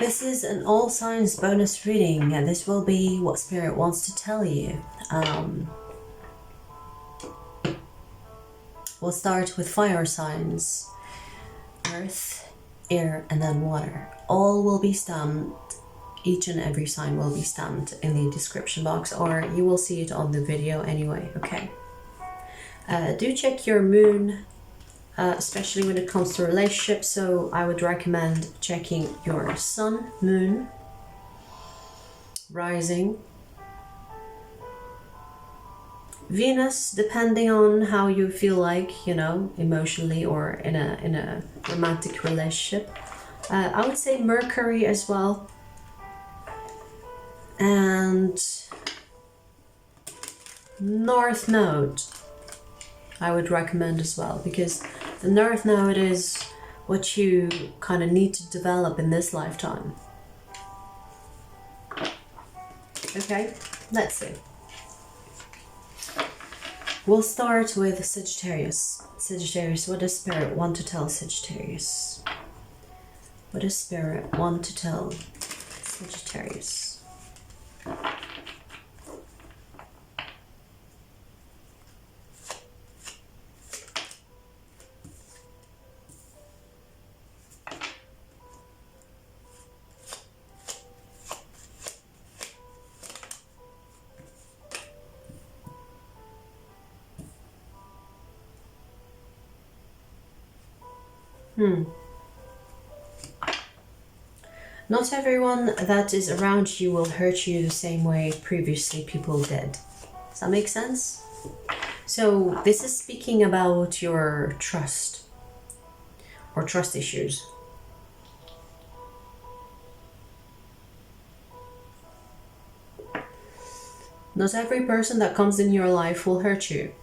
This is an all signs bonus reading, and this will be what Spirit wants to tell you. We'll start with fire signs: earth, air, and then water. All will be stamped, each and every sign will be stamped in the description box, or you will see it on the video anyway, okay? Do check your moon, especially when it comes to relationships, so I would recommend checking your sun, moon, rising, Venus, depending on how you feel like, you know, emotionally or in a romantic relationship. I would say Mercury as well. And North Node, I would recommend as well, because the North Node is what you kind of need to develop in this lifetime. Okay, let's see. We'll start with Sagittarius. Sagittarius, what does Spirit want to tell Sagittarius? What does Spirit want to tell Sagittarius? Not everyone that is around you will hurt you the same way previously people did. Does that make sense? So this is speaking about your trust or trust issues. Not every person that comes in your life will hurt you.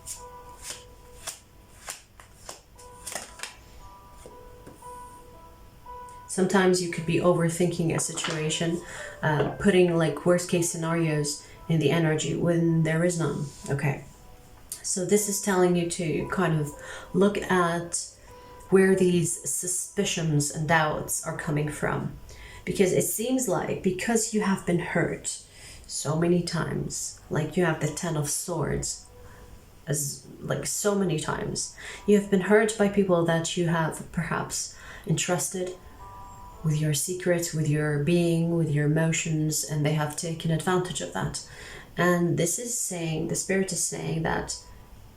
Sometimes you could be overthinking a situation, putting like worst case scenarios in the energy when there is none. Okay, so this is telling you to kind of look at where these suspicions and doubts are coming from, because it seems like because you have been hurt so many times, like you have the 10 of Swords, as like so many times, you have been hurt by people that you have perhaps entrusted with your secrets, with your being, with your emotions, and they have taken advantage of that. And this is saying, the Spirit is saying that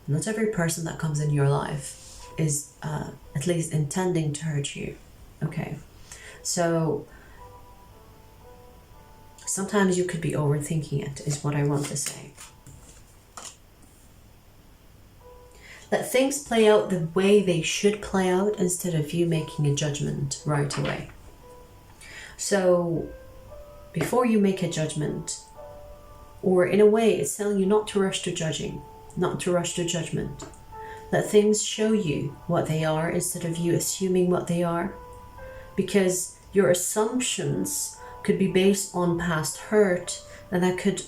not every person that comes in your life is at least intending to hurt you. Okay, so sometimes you could be overthinking it, is what I want to say. Let things play out the way they should play out instead of you making a judgment right away. So before you make a judgment, or in a way it's telling you not to rush to judging, not to rush to judgment. Let things show you what they are instead of you assuming what they are, because your assumptions could be based on past hurt, and that could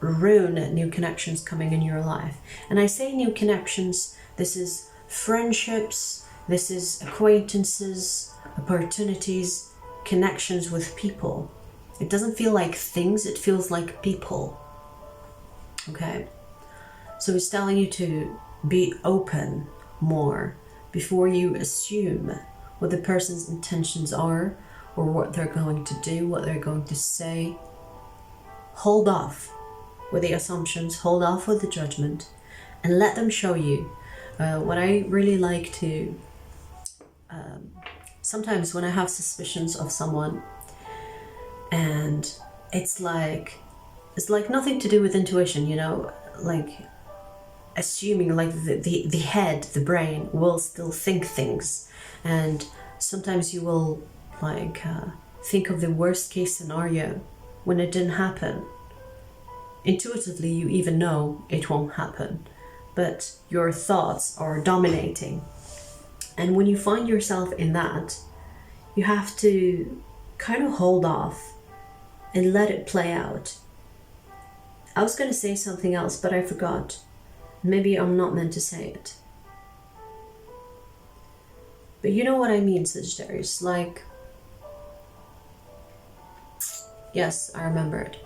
ruin new connections coming in your life. And I say new connections, this is friendships, this is acquaintances, opportunities, connections with people. It doesn't feel like things, it feels like people. Okay, so it's telling you to be open more before you assume what the person's intentions are, or what they're going to do, what they're going to say. Hold off with the assumptions, hold off with the judgment, and let them show you. What I really like to sometimes when I have suspicions of someone, and it's like nothing to do with intuition, you know, like assuming like the head, the brain will still think things, and sometimes you will like think of the worst case scenario when it didn't happen. Intuitively you even know it won't happen, but your thoughts are dominating. And when you find yourself in that, you have to kind of hold off and let it play out. I was going to say something else, but I forgot. Maybe I'm not meant to say it. But you know what I mean, Sagittarius. Like, Yes, I remembered.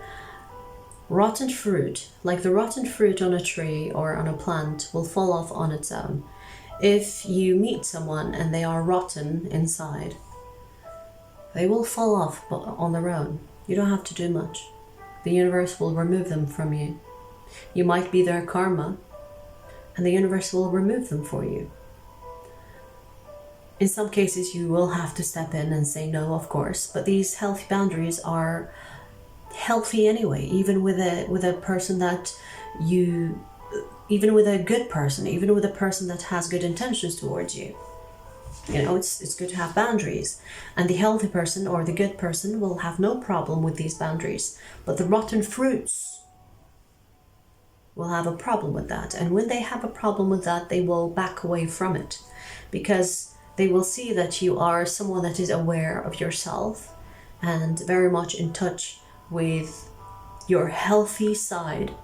Rotten fruit, like the rotten fruit on a tree or on a plant, will fall off on its own. If you meet someone and they are rotten inside, they will fall off on their own. You don't have to do much. The universe will remove them from you. You might be their karma, and the universe will remove them for you. In some cases, you will have to step in and say no, of course, but these healthy boundaries are healthy anyway, even with a person that you, even with a good person, even with a person that has good intentions towards you. You know, it's good to have boundaries, and the healthy person or the good person will have no problem with these boundaries, but the rotten fruits will have a problem with that. And when they have a problem with that, they will back away from it, because they will see that you are someone that is aware of yourself and very much in touch with your healthy side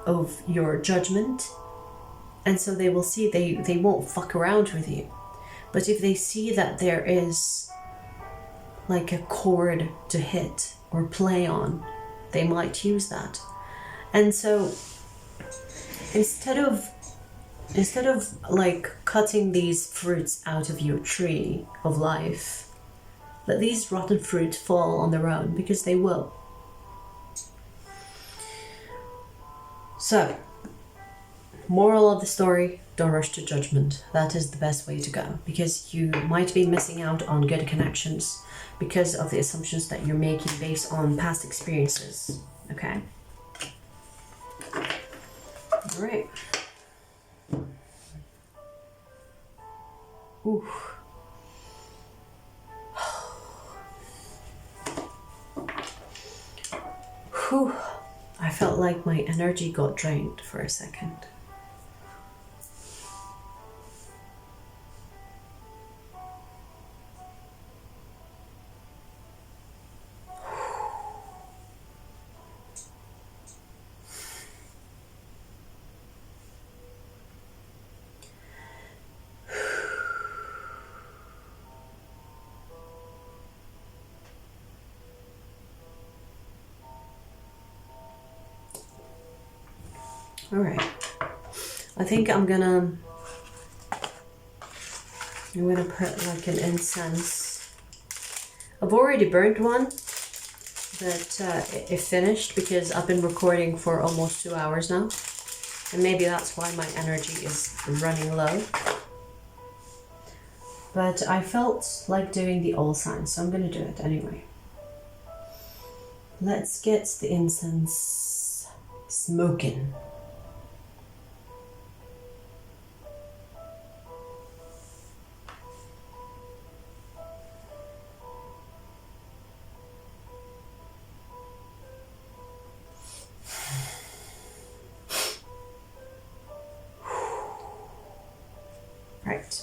of your judgment. And so they will see they won't fuck around with you. But if they see that there is like a chord to hit or play on, they might use that. And so instead of like cutting these fruits out of your tree of life, let these rotten fruits fall on their own, because they will. So, moral of the story, don't rush to judgment. That is the best way to go, because you might be missing out on good connections because of the assumptions that you're making based on past experiences. Okay? All right. Ooh. Whew. I felt like my energy got drained for a second. All right, I think I'm gonna put like an incense. I've already burnt one, but it finished because I've been recording for almost 2 hours now, and maybe that's why my energy is running low. But I felt like doing the all signs, so I'm gonna do it anyway. Let's get the incense smoking. Right.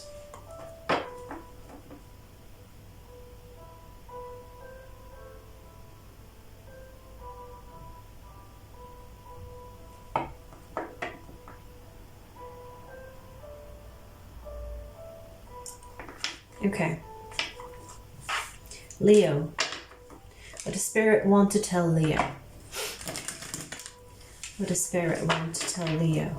Okay. Leo. What does Spirit want to tell Leo? What does Spirit want to tell Leo?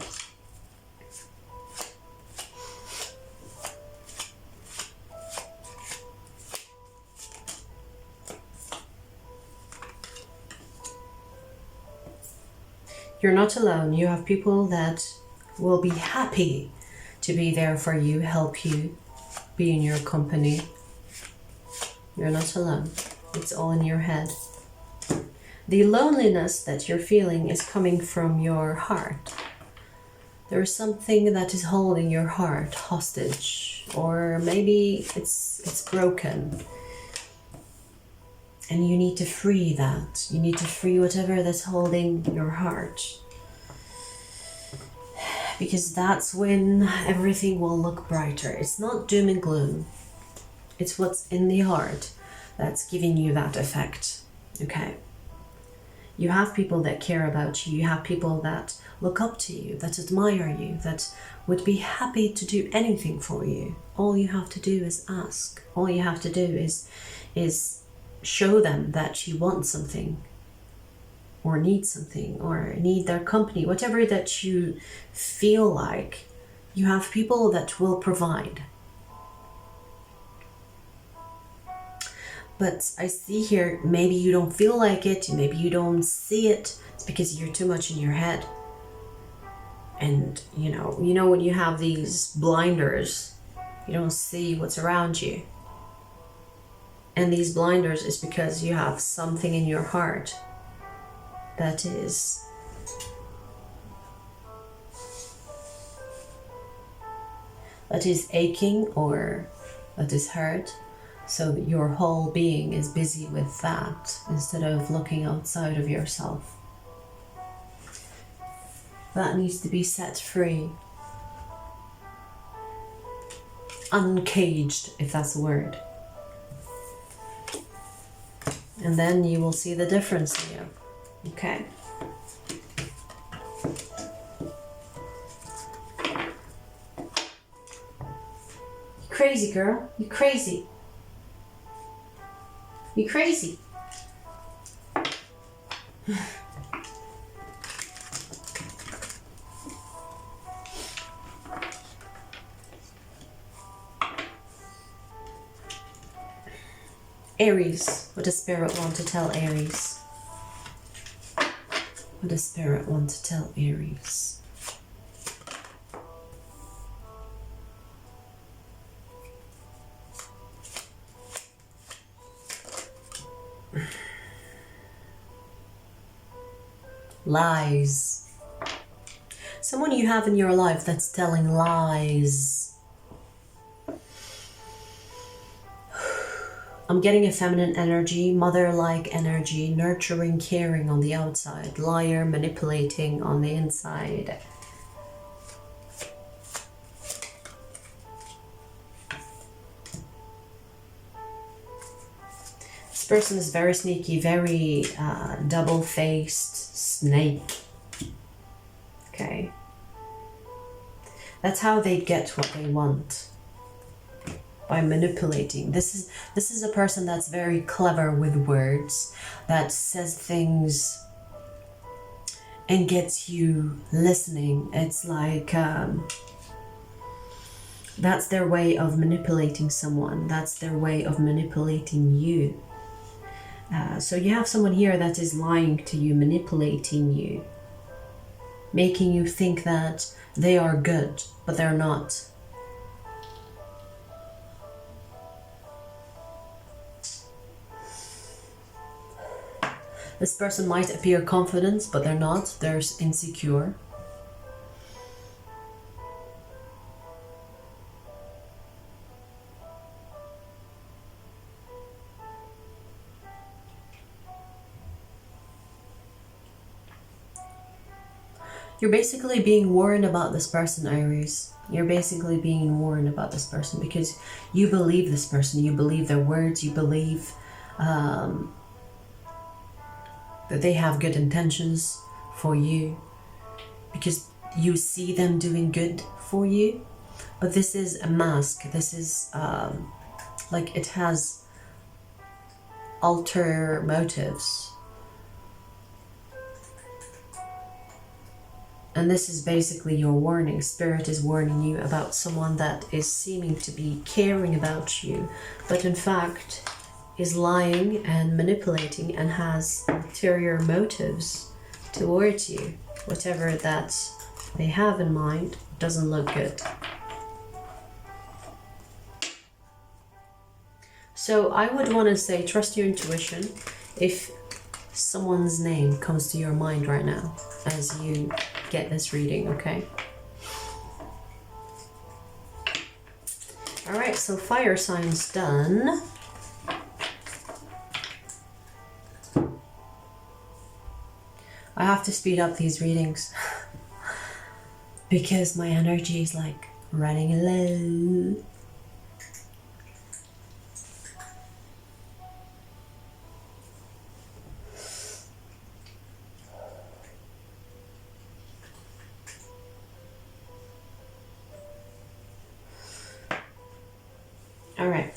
You're not alone. You have people that will be happy to be there for you, help you, be in your company. You're not alone. It's all in your head. The loneliness that you're feeling is coming from your heart. There is something that is holding your heart hostage, or maybe it's broken. And you need to free that. You need to free whatever that's holding your heart. Because that's when everything will look brighter. It's not doom and gloom. It's what's in the heart that's giving you that effect. Okay? You have people that care about you. You have people that look up to you, that admire you, that would be happy to do anything for you. All you have to do is ask. All you have to do is show them that you want something, or need something, or need their company, whatever that you feel like, you have people that will provide. But I see here, maybe you don't feel like it, maybe you don't see it. It's because you're too much in your head. And you know when you have these blinders, you don't see what's around you. And these blinders is because you have something in your heart that is aching, or that is hurt. So your whole being is busy with that instead of looking outside of yourself. That needs to be set free. Uncaged, if that's a word. And then you will see the difference here. Okay. You crazy, girl. You crazy. You crazy. Aries. What does Spirit want to tell Aries? What does Spirit want to tell Aries? Lies. Someone you have in your life that's telling lies. I'm getting a feminine energy, mother-like energy, nurturing, caring on the outside, liar, manipulating on the inside. This person is very sneaky, very double-faced snake. Okay. That's how they get what they want. By manipulating. This is a person that's very clever with words, that says things and gets you listening. It's like that's their way of manipulating someone. That's their way of manipulating you. So you have someone here that is lying to you, manipulating you, making you think that they are good, but they're not. This person might appear confident, but they're not. They're insecure. You're basically being warned about this person, Aries. You're basically being warned about this person because you believe this person. You believe their words. You believe that they have good intentions for you because you see them doing good for you. But this is a mask. This is like it has ulterior motives. And this is basically your warning. Spirit is warning you about someone that is seeming to be caring about you, but in fact is lying and manipulating and has ulterior motives towards you. Whatever that they have in mind doesn't look good. So I would want to say trust your intuition if someone's name comes to your mind right now as you get this reading, okay? Alright, so fire signs done. I have to speed up these readings because my energy is like running low. All right,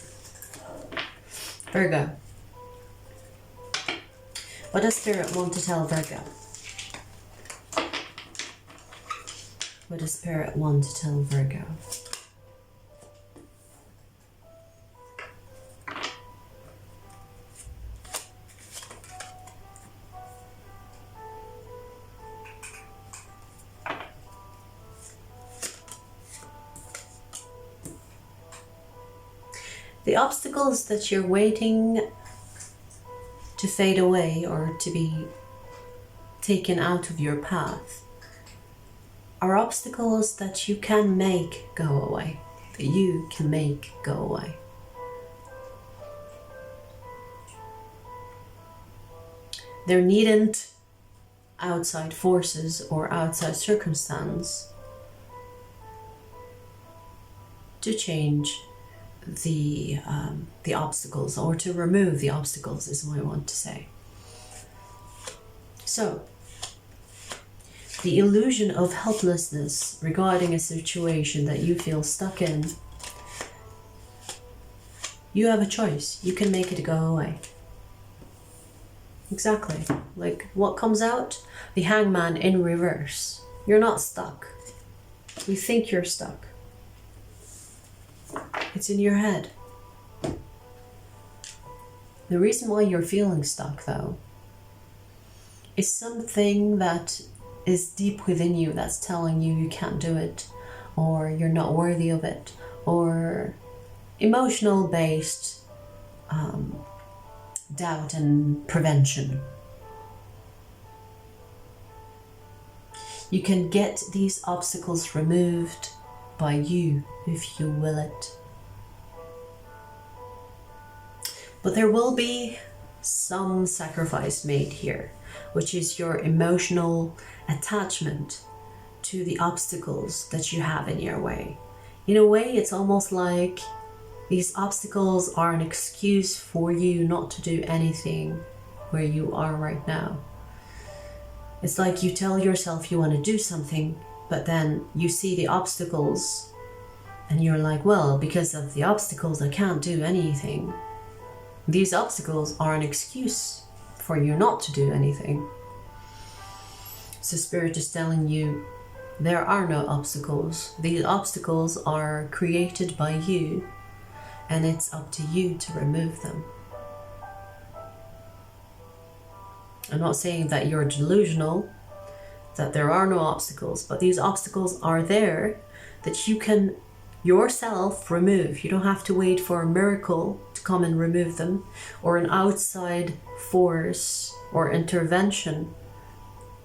Virgo. What does Spirit want to tell Virgo? What does Spirit want to tell Virgo? The obstacles that you're waiting to fade away or to be taken out of your path are obstacles that you can make go away, that you can make go away. There needn't outside forces or outside circumstance to change the obstacles, or to remove the obstacles is what I want to say. So, the illusion of helplessness regarding a situation that you feel stuck in, you have a choice. You can make it go away. Exactly. Like what comes out? The Hangman in reverse. You're not stuck. You think you're stuck. It's in your head. The reason why you're feeling stuck, though, is something that is deep within you that's telling you you can't do it, or you're not worthy of it, or emotional based doubt and prevention. You can get these obstacles removed by you if you will it. But there will be some sacrifice made here, which is your emotional attachment to the obstacles that you have in your way. In a way, it's almost like these obstacles are an excuse for you not to do anything where you are right now. It's like you tell yourself you want to do something, but then you see the obstacles and you're like, well, because of the obstacles, I can't do anything. These obstacles are an excuse for you not to do anything. So Spirit is telling you there are no obstacles. These obstacles are created by you, and it's up to you to remove them. I'm not saying that you're delusional, that there are no obstacles, but these obstacles are there that you can yourself remove. You don't have to wait for a miracle to come and remove them, or an outside force or intervention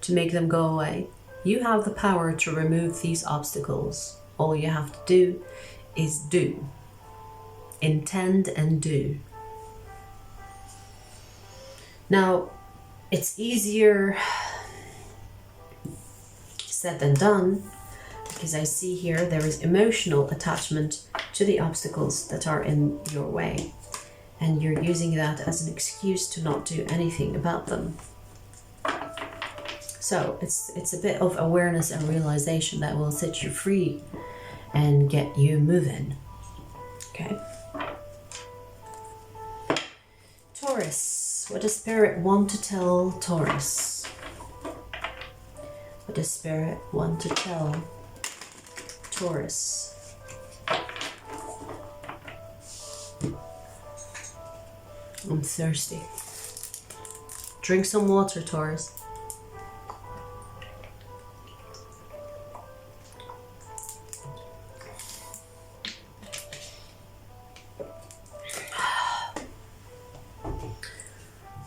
to make them go away. You have the power to remove these obstacles. All you have to do is do. Intend and do. Now, it's easier said than done, because I see here there is emotional attachment to the obstacles that are in your way, and you're using that as an excuse to not do anything about them. So it's a bit of awareness and realization that will set you free and get you moving. Okay. Taurus, what does Spirit want to tell Taurus? What does Spirit want to tell Taurus? I'm thirsty. Drink some water, Taurus.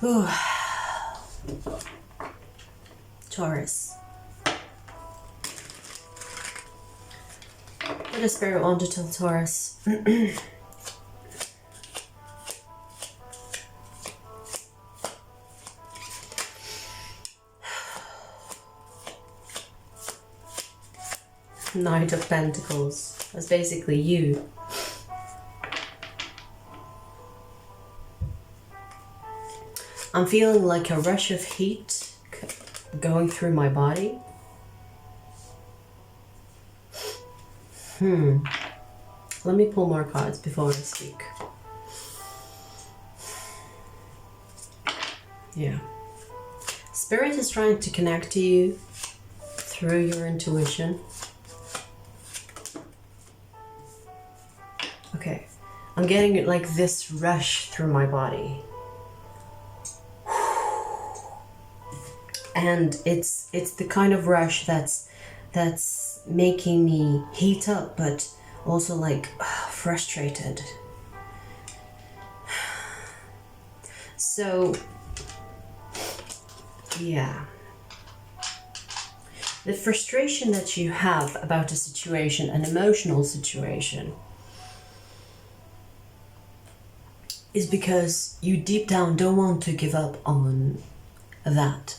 Ooh. Taurus. What does Spirit want to tell Taurus? Knight of Pentacles. That's basically you. I'm feeling like a rush of heat going through my body. Let me pull more cards before I speak. Yeah. Spirit is trying to connect to you through your intuition. Okay, I'm getting like this rush through my body. And it's the kind of rush that's making me heat up, but also like frustrated. So yeah, the frustration that you have about a situation, an emotional situation, is because you deep down don't want to give up on that.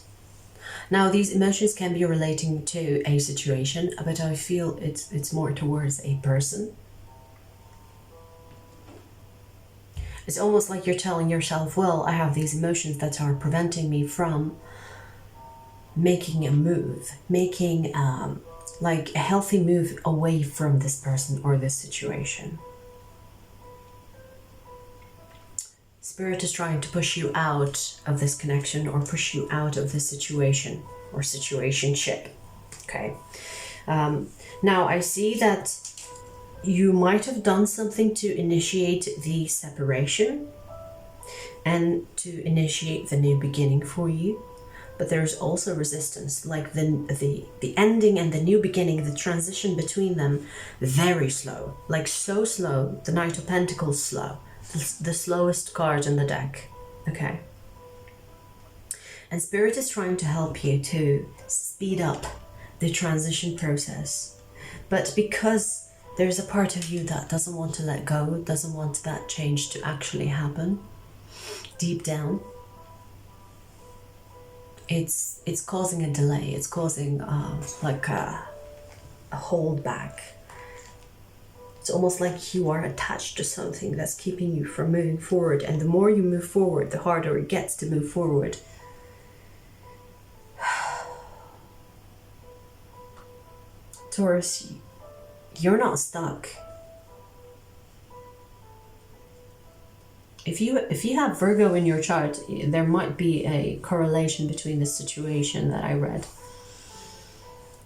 Now, these emotions can be relating to a situation, but I feel it's more towards a person. It's almost like you're telling yourself, well, I have these emotions that are preventing me from making a move, making like a healthy move away from this person or this situation. Spirit is trying to push you out of this connection or push you out of this situation or situationship. Okay. Now I see that you might have done something to initiate the separation and to initiate the new beginning for you, but there's also resistance, like the ending and the new beginning, the transition between them, very slow, like so slow. The Knight of Pentacles slow. The slowest card in the deck. Okay. And Spirit is trying to help you to speed up the transition process. But because there's a part of you that doesn't want to let go, doesn't want that change to actually happen, deep down, it's causing a delay. It's causing like a holdback. It's almost like you are attached to something that's keeping you from moving forward. And the more you move forward, the harder it gets to move forward. Taurus, you're not stuck. If you have Virgo in your chart, there might be a correlation between the situation that I read.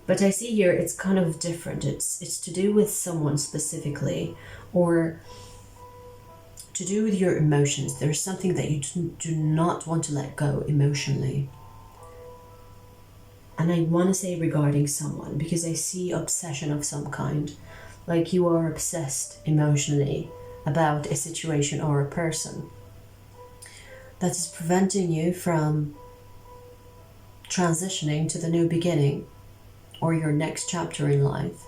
But I see here it's kind of different. It's to do with someone specifically, or to do with your emotions. There's something that you do not want to let go emotionally. And I want to say regarding someone, because I see obsession of some kind. Like you are obsessed emotionally about a situation or a person. That is preventing you from transitioning to the new beginning or your next chapter in life.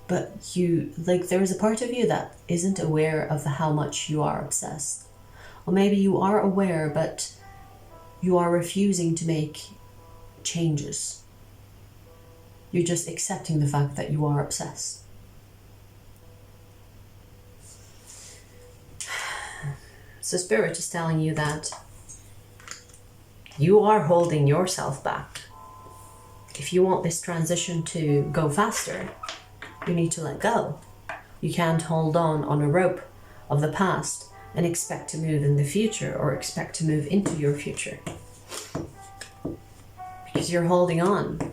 But you, like, there is a part of you that isn't aware of how much you are obsessed. Or maybe you are aware, but you are refusing to make changes. You're just accepting the fact that you are obsessed. So Spirit is telling you that you are holding yourself back. If you want this transition to go faster, you need to let go. You can't hold on a rope of the past and expect to move in the future or expect to move into your future. Because you're holding on.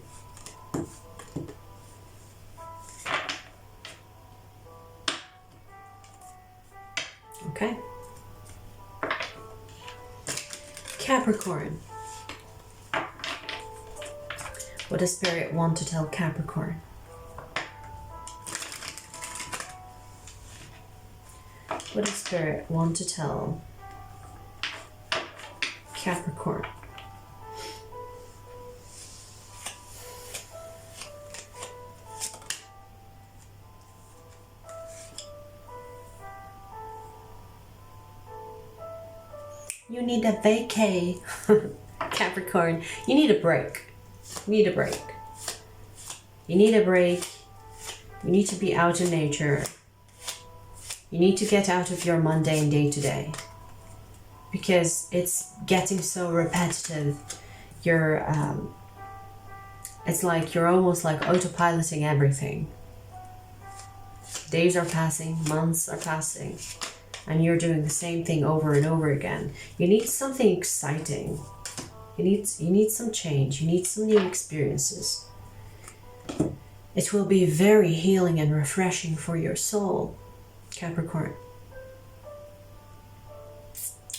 Okay. Capricorn. What does Spirit want to tell Capricorn? What does Spirit want to tell Capricorn? You need a vacay, Capricorn. You need a break. You need a break. You need a break. You need to be out in nature. You need to get out of your mundane day-to-day. Because it's getting so repetitive. It's like you're almost like autopiloting everything. Days are passing, months are passing. and you're doing the same thing over and over again. You need something exciting. You need some change. You need some new experiences. It will be very healing and refreshing for your soul, Capricorn.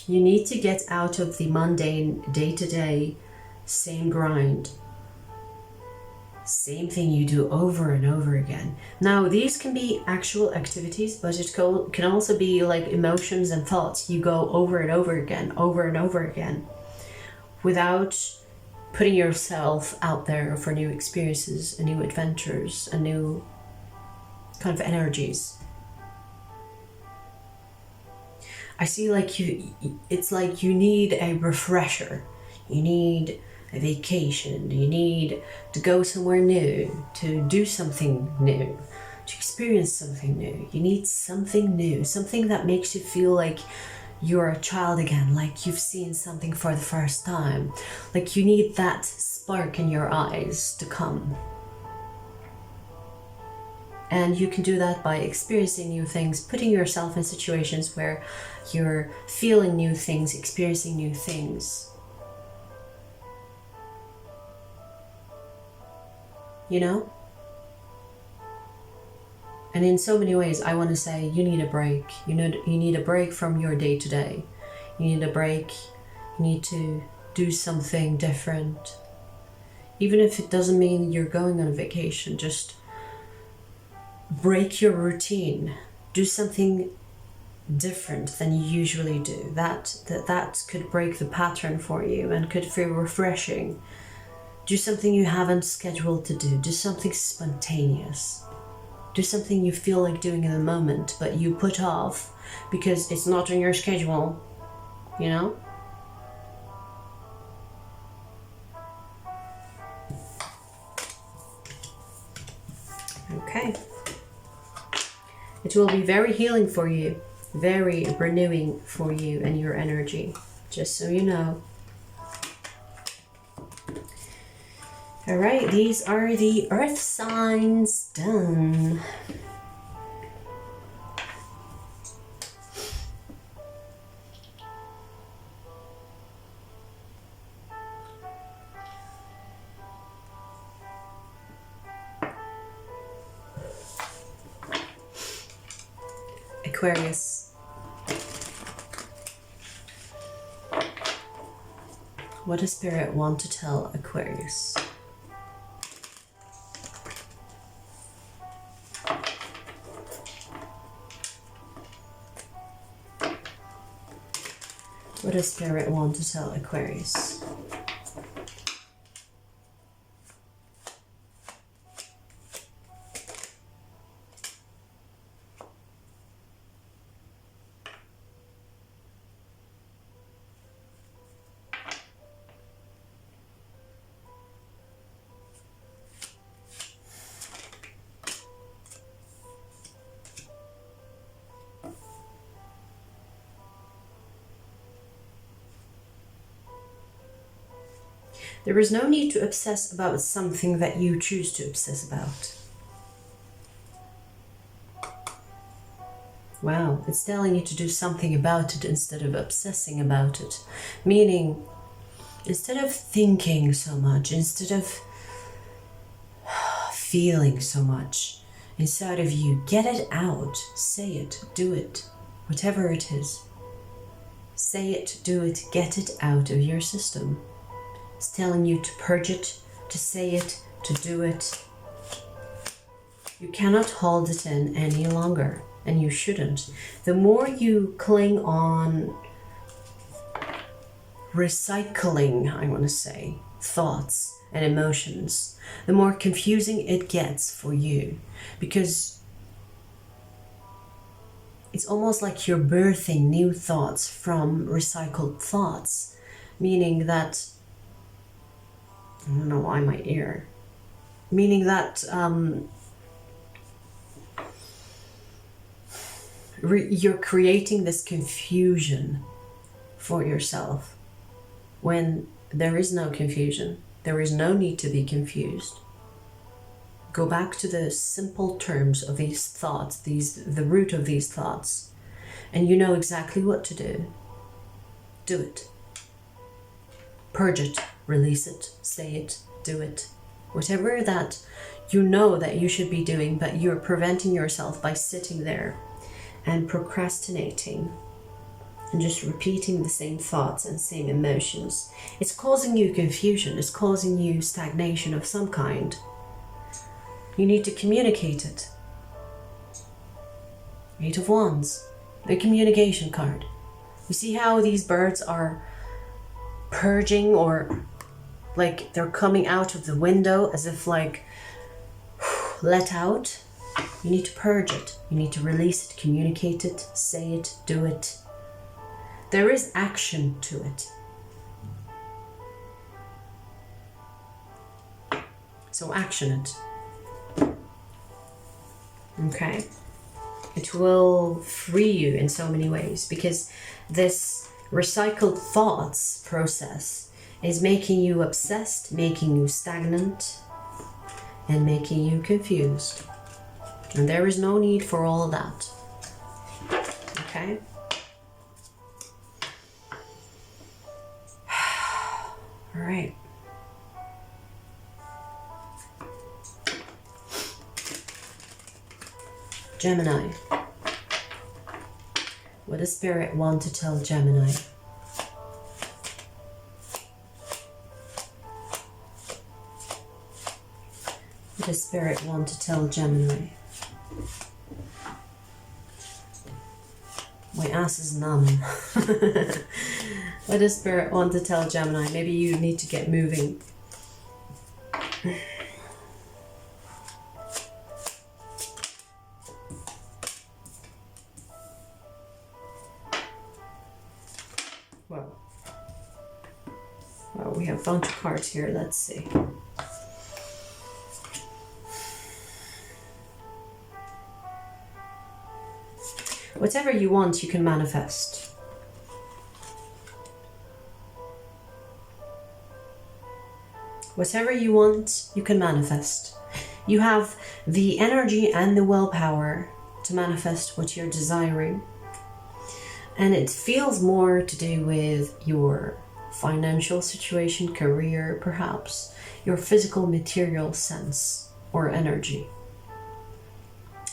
You need to get out of the mundane, day-to-day, same grind. Same thing you do over and over again. Now, these can be actual activities, but it can also be like emotions and thoughts. You go over and over again, without putting yourself out there for new experiences and new adventures and new kind of energies. I see like it's like you need a refresher. You need a vacation. You need to go somewhere new, to do something new, to experience something new. You need something new, something that makes you feel like you're a child again, like you've seen something for the first time. Like you need that spark in your eyes to come. And you can do that by experiencing new things, putting yourself in situations where you're feeling new things, experiencing new things. You know? And in so many ways, I want to say you need a break. You need a break from your day-to-day. You need a break. You need to do something different. Even if it doesn't mean you're going on a vacation, just break your routine. Do something different than you usually do. That could break the pattern for you and could feel refreshing. Do something you haven't scheduled to do. Do something spontaneous. Do something you feel like doing in the moment, but you put off because it's not on your schedule, you know? Okay. It will be very healing for you, very renewing for you and your energy, just so you know. All right, these are the earth signs done. Aquarius. What does Spirit want to tell Aquarius? What does Spirit want to tell Aquarius? There is no need to obsess about something that you choose to obsess about. Wow, it's telling you to do something about it instead of obsessing about it. Meaning, instead of thinking so much, instead of feeling so much inside of you, get it out. Say it, do it, whatever it is. Say it, do it, get it out of your system. It's telling you to purge it, to say it, to do it. You cannot hold it in any longer, and you shouldn't. The more you cling on recycling, I want to say, thoughts and emotions, the more confusing it gets for you, because it's almost like you're birthing new thoughts from recycled thoughts, meaning that I don't know why my ear. Meaning that you're creating this confusion for yourself when there is no confusion. There is no need to be confused. Go back to the simple terms of these thoughts, the root of these thoughts. and you know exactly what to do, do it. Purge it, release it, say it, do it. Whatever that you know that you should be doing, but you're preventing yourself by sitting there and procrastinating and just repeating the same thoughts and same emotions. It's causing you confusion, it's causing you stagnation of some kind. You need to communicate it. Eight of Wands, the communication card. You see how these birds are purging, or like they're coming out of the window as if like let out? You need to purge it. You need to release it, communicate it, say it, do it. There is action to it. So action it. Okay? It will free you in so many ways, because this recycled thoughts process is making you obsessed, making you stagnant, and making you confused. And there is no need for all of that. Okay? All right. Gemini. What does Spirit want to tell Gemini? What does Spirit want to tell Gemini? My ass is numb. What does Spirit want to tell Gemini? Maybe you need to get moving. Well, we have a bunch of cards here. Let's see. Whatever you want, you can manifest. Whatever you want, you can manifest. You have the energy and the willpower to manifest what you're desiring. And it feels more to do with your financial situation, career, perhaps, your physical material sense or energy.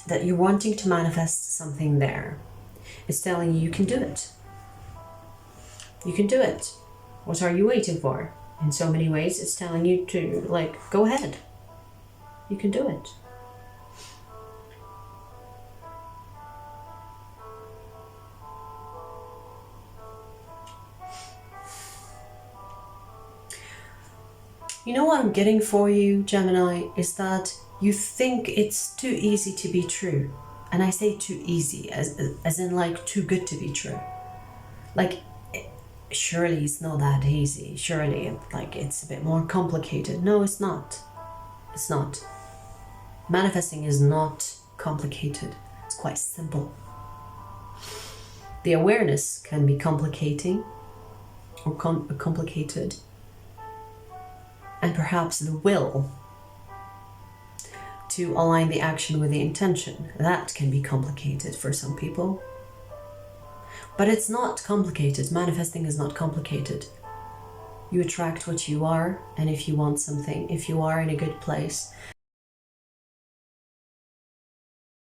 That you're wanting to manifest something there. It's telling you you can do it. You can do it. What are you waiting for? In so many ways, it's telling you to, like, go ahead. You can do it. You know what I'm getting for you, Gemini, is that you think it's too easy to be true. And I say too easy, as in like too good to be true. Like, surely it's not that easy. Surely, like, it's a bit more complicated. No, it's not. It's not. Manifesting is not complicated. It's quite simple. The awareness can be complicating or complicated. And perhaps the will to align the action with the intention. That can be complicated for some people. But it's not complicated. Manifesting is not complicated. You attract what you are, and if you want something, if you are in a good place,